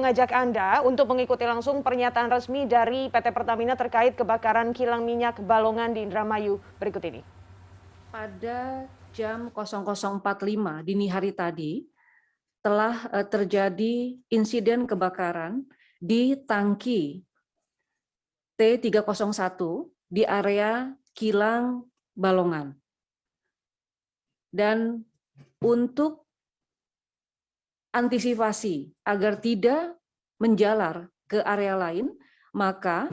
Mengajak Anda untuk mengikuti langsung pernyataan resmi dari PT Pertamina terkait kebakaran kilang minyak Balongan di Indramayu berikut ini. Pada jam 00.45 dini hari tadi telah terjadi insiden kebakaran di tangki T301 di area kilang Balongan. Dan untuk antisipasi agar tidak menjalar ke area lain, maka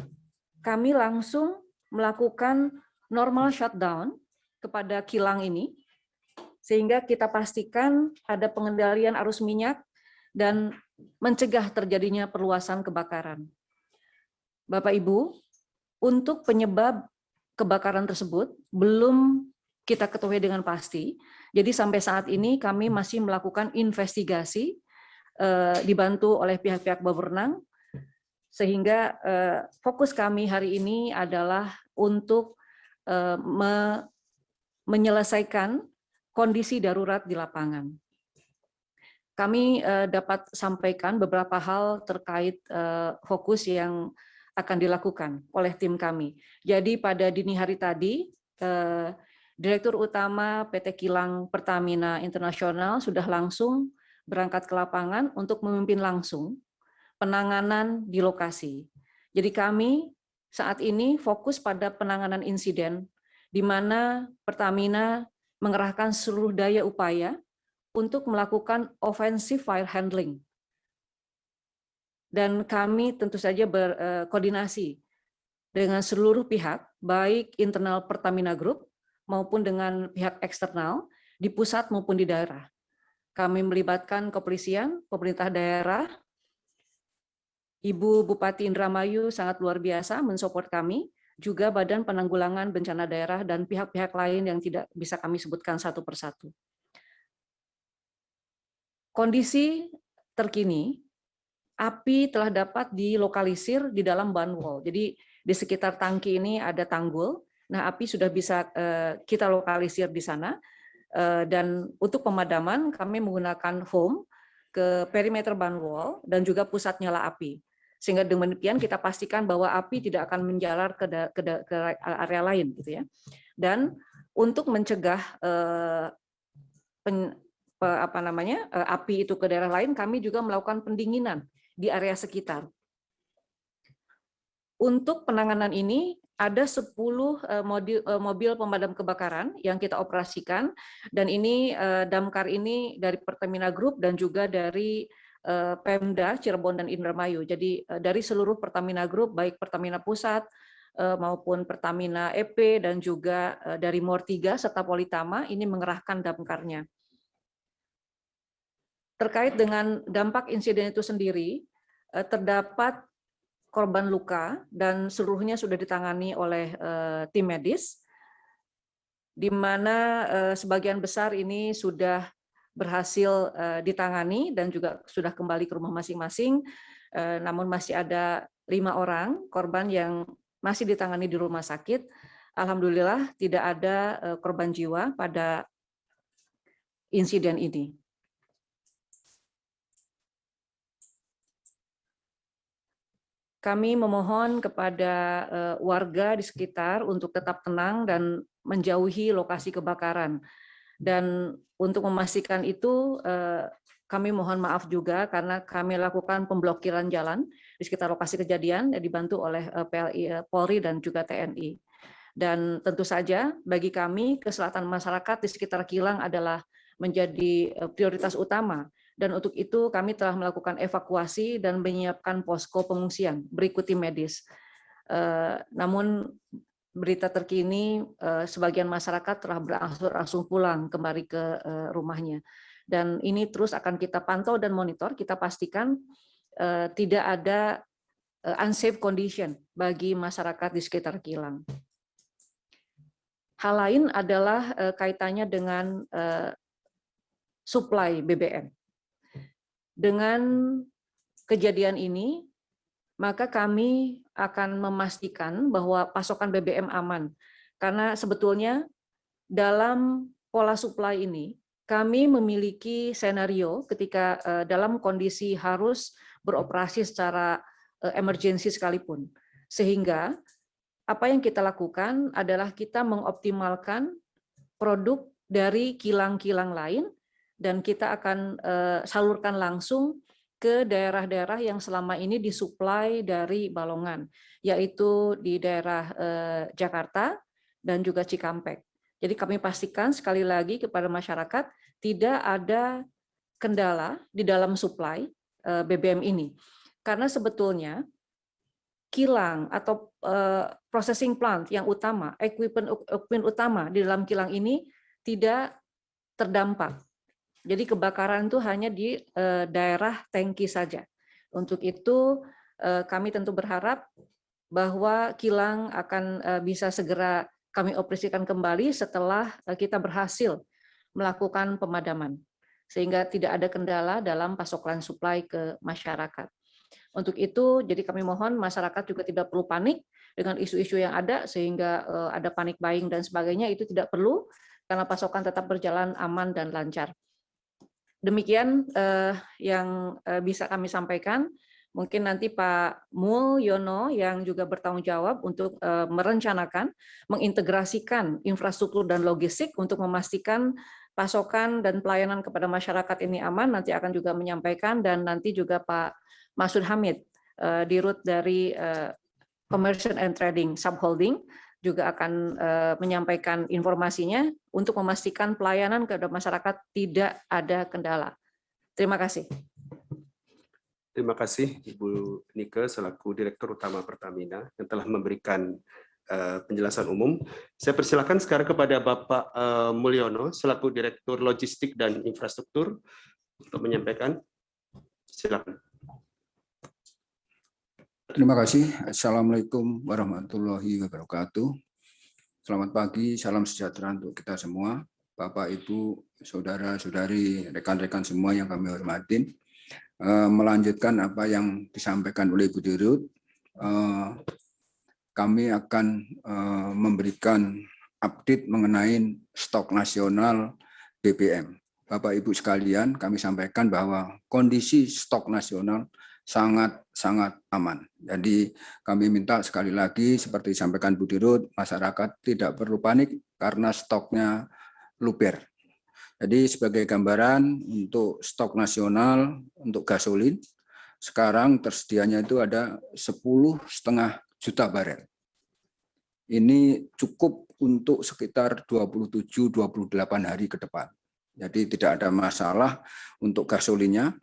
kami langsung melakukan normal shutdown kepada kilang ini, sehingga kita pastikan ada pengendalian arus minyak dan mencegah terjadinya perluasan kebakaran. Bapak Ibu, untuk penyebab kebakaran tersebut belum kita ketahui dengan pasti. Jadi sampai saat ini kami masih melakukan investigasi dibantu oleh pihak-pihak berwenang, sehingga fokus kami hari ini adalah untuk menyelesaikan kondisi darurat di lapangan. Kami dapat sampaikan beberapa hal terkait fokus yang akan dilakukan oleh tim kami. Jadi pada dini hari tadi, Direktur Utama PT Kilang Pertamina Internasional sudah langsung berangkat ke lapangan untuk memimpin langsung penanganan di lokasi. Jadi kami saat ini fokus pada penanganan insiden, di mana Pertamina mengerahkan seluruh daya upaya untuk melakukan offensive fire handling. Dan kami tentu saja berkoordinasi dengan seluruh pihak, baik internal Pertamina Group maupun dengan pihak eksternal di pusat maupun di daerah. Kami melibatkan kepolisian, pemerintah daerah, Ibu Bupati Indramayu sangat luar biasa mensupport kami, juga Badan Penanggulangan Bencana Daerah dan pihak-pihak lain yang tidak bisa kami sebutkan satu persatu. Kondisi terkini, api telah dapat dilokalisir di dalam ban wall. Jadi di sekitar tangki ini ada tanggul. Nah, api sudah bisa kita lokalisir di sana. Dan untuk pemadaman kami menggunakan foam ke perimeter ban wall dan juga pusat nyala api. Sehingga demikian kita pastikan bahwa api tidak akan menjalar ke area lain, gitu ya. Dan untuk mencegah api itu ke daerah lain, kami juga melakukan pendinginan di area sekitar. Untuk penanganan ini ada 10 mobil pemadam kebakaran yang kita operasikan, dan ini damkar ini dari Pertamina Group dan juga dari Pemda Cirebon dan Indramayu. Jadi dari seluruh Pertamina Group, baik Pertamina Pusat maupun Pertamina EP dan juga dari Mor3 serta Politama ini mengerahkan damkarnya. Terkait dengan dampak insiden itu sendiri, terdapat korban luka dan seluruhnya sudah ditangani oleh tim medis, di mana sebagian besar ini sudah berhasil ditangani dan juga sudah kembali ke rumah masing-masing. Namun masih ada 5 orang korban yang masih ditangani di rumah sakit. Alhamdulillah tidak ada korban jiwa pada insiden ini. Kami memohon kepada warga di sekitar untuk tetap tenang dan menjauhi lokasi kebakaran. Dan untuk memastikan itu, kami mohon maaf juga karena kami lakukan pemblokiran jalan di sekitar lokasi kejadian, dibantu oleh PLI, Polri, dan juga TNI. Dan tentu saja bagi kami, keselamatan masyarakat di sekitar kilang adalah menjadi prioritas utama. Dan untuk itu kami telah melakukan evakuasi dan menyiapkan posko pengungsian berikuti medis. Namun berita terkini sebagian masyarakat telah berangsur-angsur pulang kembali ke rumahnya. Dan ini terus akan kita pantau dan monitor, kita pastikan tidak ada unsafe condition bagi masyarakat di sekitar kilang. Hal lain adalah kaitannya dengan suplai BBM. Dengan kejadian ini, maka kami akan memastikan bahwa pasokan BBM aman. Karena sebetulnya dalam pola suplai ini, kami memiliki senario ketika dalam kondisi harus beroperasi secara emergensi sekalipun. Sehingga apa yang kita lakukan adalah kita mengoptimalkan produk dari kilang-kilang lain dan kita akan salurkan langsung ke daerah-daerah yang selama ini disuplai dari Balongan, yaitu di daerah Jakarta dan juga Cikampek. Jadi kami pastikan sekali lagi kepada masyarakat tidak ada kendala di dalam suplai BBM ini. Karena sebetulnya kilang atau processing plant yang utama, equipment utama di dalam kilang ini tidak terdampak. Jadi kebakaran itu hanya di daerah tangki saja. Untuk itu kami tentu berharap bahwa kilang akan bisa segera kami operasikan kembali setelah kita berhasil melakukan pemadaman. Sehingga tidak ada kendala dalam pasokan suplai ke masyarakat. Untuk itu, jadi kami mohon masyarakat juga tidak perlu panik dengan isu-isu yang ada, sehingga ada panik buying dan sebagainya, itu tidak perlu, karena pasokan tetap berjalan aman dan lancar. Demikian yang bisa kami sampaikan. Mungkin nanti Pak Mulyono yang juga bertanggung jawab untuk merencanakan, mengintegrasikan infrastruktur dan logistik untuk memastikan pasokan dan pelayanan kepada masyarakat ini aman, nanti akan juga menyampaikan, dan nanti juga Pak Masud Hamid, Dirut dari Commercial and Trading Subholding, juga akan menyampaikan informasinya untuk memastikan pelayanan kepada masyarakat tidak ada kendala. Terima kasih. Terima kasih Ibu Nike selaku Direktur Utama Pertamina yang telah memberikan penjelasan umum. Saya persilakan sekarang kepada Bapak Mulyono selaku Direktur Logistik dan Infrastruktur untuk menyampaikan. Silakan. Terima kasih. Assalamualaikum warahmatullahi wabarakatuh. Selamat pagi, salam sejahtera untuk kita semua. Bapak, Ibu, Saudara-saudari, rekan-rekan semua yang kami hormatin. Melanjutkan apa yang disampaikan oleh Ibu Dirut, kami akan memberikan update mengenai stok nasional BBM. Bapak Ibu sekalian, kami sampaikan bahwa kondisi stok nasional sangat aman. Jadi kami minta sekali lagi seperti disampaikan Bu Dirut, masyarakat tidak perlu panik karena stoknya luber. Jadi sebagai gambaran untuk stok nasional untuk gasolin sekarang tersedianya itu ada 10,5 juta barel. Ini cukup untuk sekitar 27-28 hari ke depan. Jadi tidak ada masalah untuk gasolinnya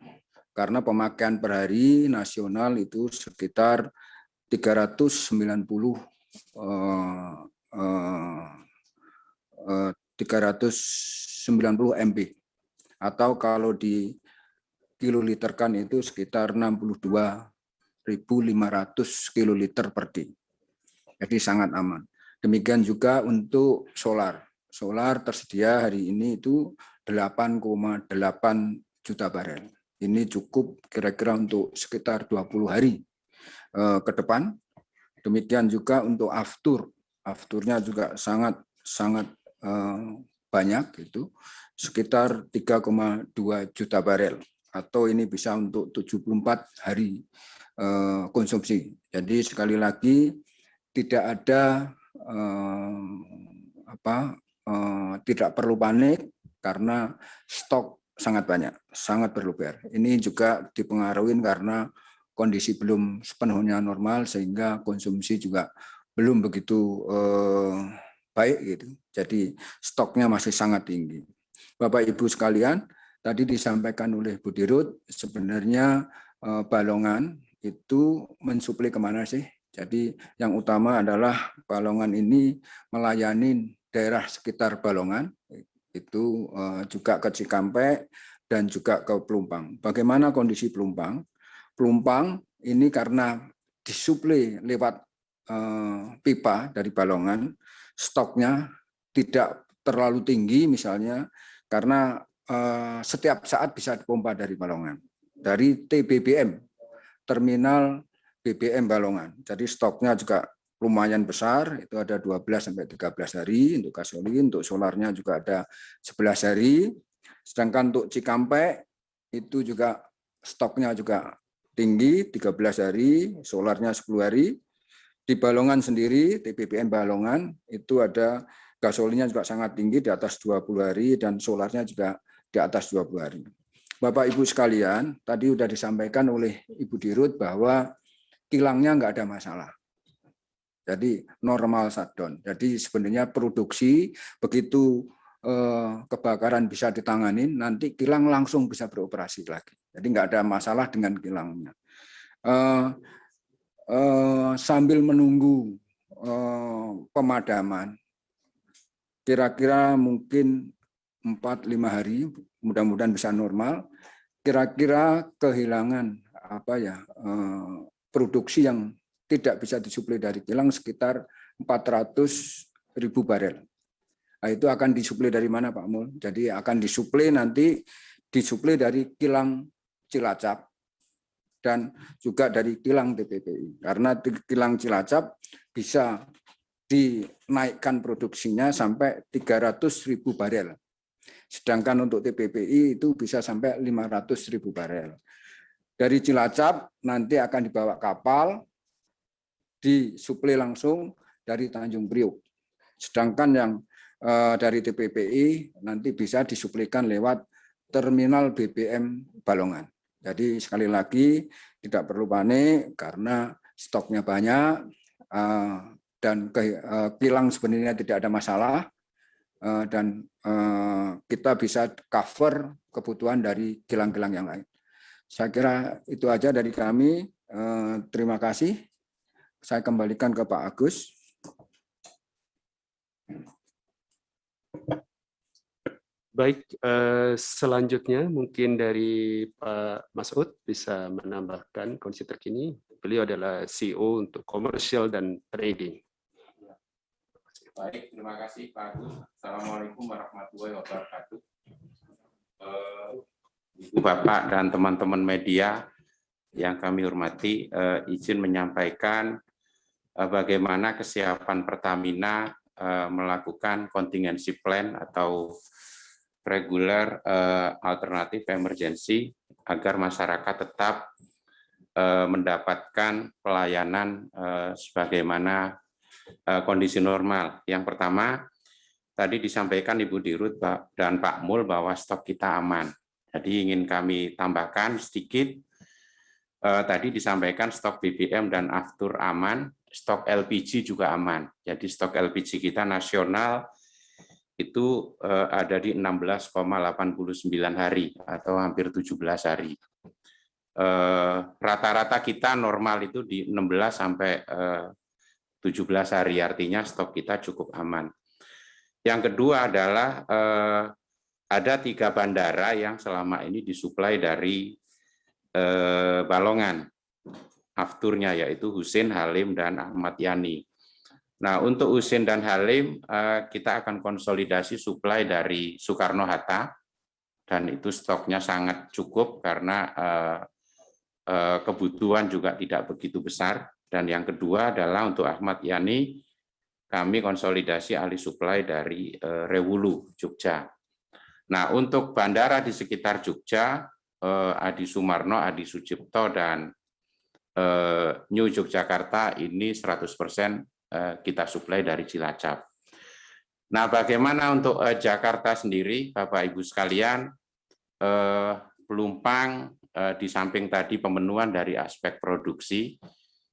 karena pemakaian per hari nasional itu sekitar 390 MB, atau kalau di kiloliterkan itu sekitar 62.500 kiloliter per day. Jadi sangat aman. Demikian juga untuk solar. Solar tersedia hari ini itu 8,8 juta barel. Ini cukup kira-kira untuk sekitar 20 hari ke depan. Demikian juga untuk aftur. Afturnya juga sangat banyak, itu sekitar 3,2 juta barel, atau ini bisa untuk 74 hari konsumsi. Jadi sekali lagi tidak ada tidak perlu panik karena stok sangat banyak, sangat berluber. Ini juga dipengaruhi karena kondisi belum sepenuhnya normal sehingga konsumsi juga belum begitu baik gitu. Jadi stoknya masih sangat tinggi. Bapak Ibu sekalian, tadi disampaikan oleh Bu Dirut, sebenarnya Balongan itu mensuplai kemana sih? Jadi yang utama adalah Balongan ini melayani daerah sekitar Balongan, itu juga ke Cikampek dan juga ke Pelumpang. Bagaimana kondisi Pelumpang? Pelumpang ini karena disuplai lewat pipa dari Balongan, stoknya tidak terlalu tinggi misalnya, karena setiap saat bisa dipompa dari Balongan. Dari TBBM, Terminal BBM Balongan. Jadi stoknya juga lumayan besar, itu ada 12-13 hari untuk gasolin, untuk solarnya juga ada 11 hari. Sedangkan untuk Cikampek itu juga stoknya juga tinggi, 13 hari, solarnya 10 hari. Di Balongan sendiri, TBPN Balongan itu ada gasolinnya juga sangat tinggi di atas 20 hari dan solarnya juga di atas 20 hari. Bapak Ibu sekalian, tadi sudah disampaikan oleh Ibu Dirut bahwa kilangnya nggak ada masalah. Jadi normal shutdown. Jadi sebenarnya produksi begitu kebakaran bisa ditangani, nanti kilang langsung bisa beroperasi lagi. Jadi nggak ada masalah dengan kilangnya. Sambil menunggu pemadaman, kira-kira mungkin 4-5 hari, mudah-mudahan bisa normal. Kira-kira kehilangan produksi yang tidak bisa disuplai dari kilang sekitar 400.000 barel. Nah, itu akan disuplai dari mana Pak Mul? Jadi akan disuplai dari kilang Cilacap dan juga dari kilang TPPI. Karena kilang Cilacap bisa dinaikkan produksinya sampai 300.000 barel. Sedangkan untuk TPPI itu bisa sampai 500.000 barel. Dari Cilacap nanti akan dibawa kapal, disuplai langsung dari Tanjung Priok. Sedangkan yang dari TPPI nanti bisa disuplaikan lewat terminal BBM Balongan. Jadi sekali lagi tidak perlu panik karena stoknya banyak dan kilang sebenarnya tidak ada masalah dan kita bisa cover kebutuhan dari kilang-kilang yang lain. Saya kira itu aja dari kami. Terima kasih. Saya kembalikan ke Pak Agus. Baik, selanjutnya mungkin dari Pak Masud bisa menambahkan kondisi terkini. Beliau adalah CEO untuk Commercial dan Trading. Baik, terima kasih Pak Agus. Assalamualaikum warahmatullahi wabarakatuh. Ibu Bapak dan teman-teman media yang kami hormati, izin menyampaikan bagaimana kesiapan Pertamina melakukan contingency plan atau regular alternatif emergency agar masyarakat tetap mendapatkan pelayanan sebagaimana kondisi normal. Yang pertama, tadi disampaikan Ibu Dirut dan Pak Mul bahwa stok kita aman. Jadi ingin kami tambahkan sedikit, tadi disampaikan stok BBM dan aftur aman, stok LPG juga aman. Jadi stok LPG kita nasional itu ada di 16,89 hari atau hampir 17 hari. Rata-rata kita normal itu di 16 sampai 17 hari, artinya stok kita cukup aman. Yang kedua adalah ada 3 bandara yang selama ini disuplai dari Balongan, afturnya yaitu Husein, Halim, dan Ahmad Yani. Nah, untuk Husein dan Halim, kita akan konsolidasi suplai dari Soekarno-Hatta, dan itu stoknya sangat cukup karena kebutuhan juga tidak begitu besar. Dan yang kedua adalah untuk Ahmad Yani, kami konsolidasi alih suplai dari Rewulu, Jogja. Nah, untuk bandara di sekitar Jogja, Adi Sumarno, Adi Sucipto, dan New Yogyakarta ini 100% kita suplai dari Cilacap. Nah, bagaimana untuk Jakarta sendiri, Bapak Ibu sekalian, Pelumpang di samping tadi pemenuhan dari aspek produksi,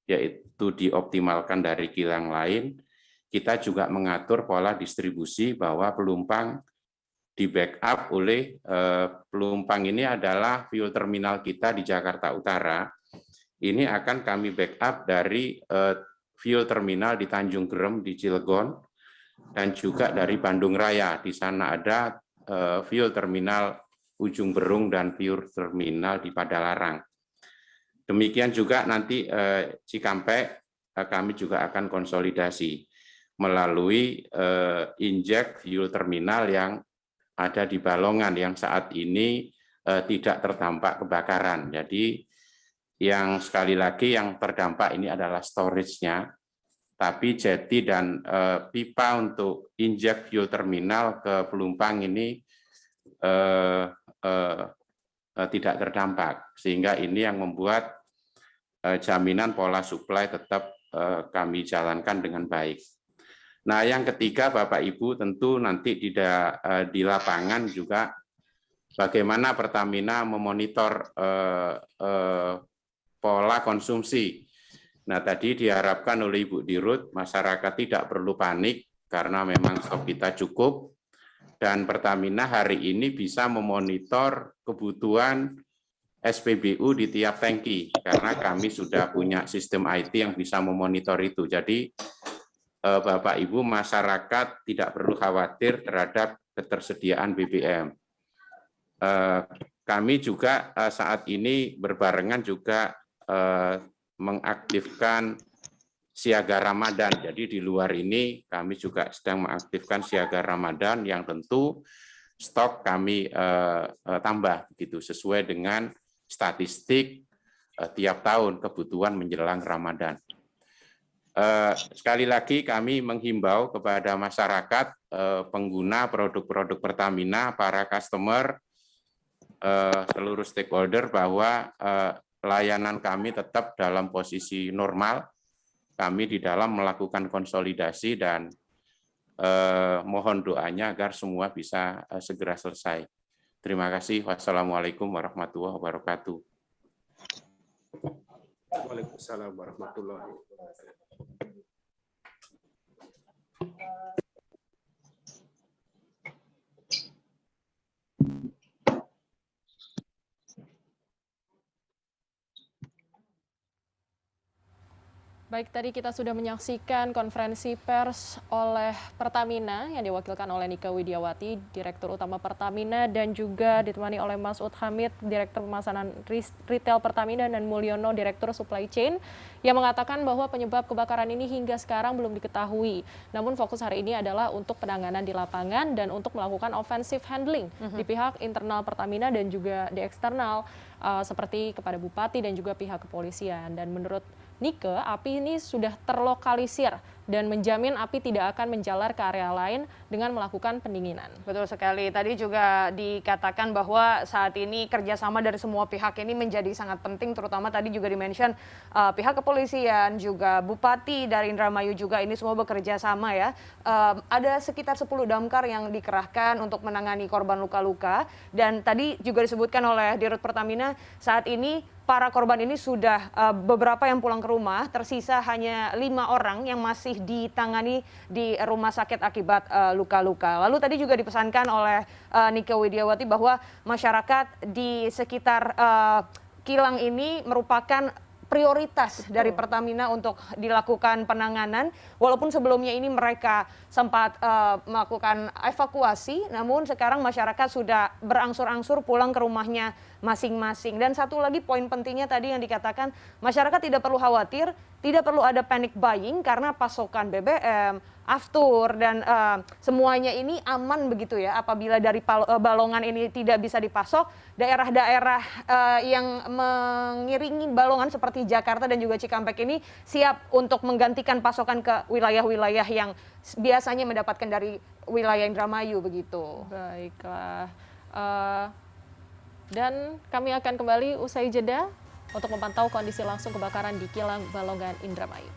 yaitu dioptimalkan dari kilang lain, kita juga mengatur pola distribusi bahwa Pelumpang di backup oleh Pelumpang ini adalah fuel terminal kita di Jakarta Utara. Ini akan kami backup dari fuel terminal di Tanjung Gerem di Cilegon dan juga dari Bandung Raya. Di sana ada fuel terminal Ujung Berung dan fuel terminal di Padalarang. Demikian juga nanti Cikampek kami juga akan konsolidasi melalui injek fuel terminal yang ada di Balongan yang saat ini tidak terdampak kebakaran. Jadi yang sekali lagi yang terdampak ini adalah storage-nya, tapi jeti dan pipa untuk injek fuel terminal ke Pelumpang ini tidak terdampak, sehingga ini yang membuat jaminan pola suplai tetap kami jalankan dengan baik. Nah, yang ketiga, Bapak Ibu, tentu nanti di lapangan juga bagaimana Pertamina memonitor pola konsumsi. Nah, tadi diharapkan oleh Ibu Dirut, masyarakat tidak perlu panik karena memang stok kita cukup, dan Pertamina hari ini bisa memonitor kebutuhan SPBU di tiap tangki, karena kami sudah punya sistem IT yang bisa memonitor itu. Jadi, Bapak Ibu, masyarakat tidak perlu khawatir terhadap ketersediaan BBM. Kami juga saat ini berbarengan juga mengaktifkan siaga Ramadan. Jadi di luar ini kami juga sedang mengaktifkan siaga Ramadan yang tentu stok kami tambah gitu sesuai dengan statistik tiap tahun kebutuhan menjelang Ramadan. Sekali lagi kami menghimbau kepada masyarakat pengguna produk-produk Pertamina, para customer, seluruh stakeholder bahwa layanan kami tetap dalam posisi normal. Kami di dalam melakukan konsolidasi dan mohon doanya agar semua bisa segera selesai. Terima kasih. Wassalamualaikum warahmatullahi wabarakatuh. Waalaikumsalam warahmatullahi wabarakatuh. Baik, tadi kita sudah menyaksikan konferensi pers oleh Pertamina yang diwakilkan oleh Nike Widiawati, Direktur Utama Pertamina, dan juga ditemani oleh Mas Ud Hamid, Direktur Pemasaran Retail Pertamina, dan Mulyono, Direktur Supply Chain, yang mengatakan bahwa penyebab kebakaran ini hingga sekarang belum diketahui. Namun fokus hari ini adalah untuk penanganan di lapangan dan untuk melakukan offensive handling di pihak internal Pertamina dan juga di eksternal, seperti kepada Bupati dan juga pihak kepolisian. Dan menurut Nike, api ini sudah terlokalisir dan menjamin api tidak akan menjalar ke area lain dengan melakukan pendinginan. Betul sekali. Tadi juga dikatakan bahwa saat ini kerjasama dari semua pihak ini menjadi sangat penting, terutama tadi juga dimention pihak kepolisian, juga Bupati dari Indramayu juga ini semua bekerja sama ya. Ada sekitar 10 damkar yang dikerahkan untuk menangani korban luka-luka, dan tadi juga disebutkan oleh Dirut Pertamina saat ini para korban ini sudah beberapa yang pulang ke rumah, tersisa hanya 5 orang yang masih ditangani di rumah sakit akibat luka-luka. Lalu tadi juga dipesankan oleh Nike Widiawati bahwa masyarakat di sekitar kilang ini merupakan prioritas dari Pertamina untuk dilakukan penanganan. Walaupun sebelumnya ini mereka sempat melakukan evakuasi, namun sekarang masyarakat sudah berangsur-angsur pulang ke rumahnya masing-masing. Dan satu lagi poin pentingnya tadi yang dikatakan, masyarakat tidak perlu khawatir, tidak perlu ada panic buying karena pasokan BBM, aftur, dan semuanya ini aman begitu ya. Apabila dari balongan ini tidak bisa dipasok, daerah-daerah yang mengiringi balongan seperti Jakarta dan juga Cikampek ini siap untuk menggantikan pasokan ke wilayah-wilayah yang biasanya mendapatkan dari wilayah Indramayu begitu. Baiklah. Dan kami akan kembali usai jeda untuk memantau kondisi langsung kebakaran di kilang Balongan Indramayu.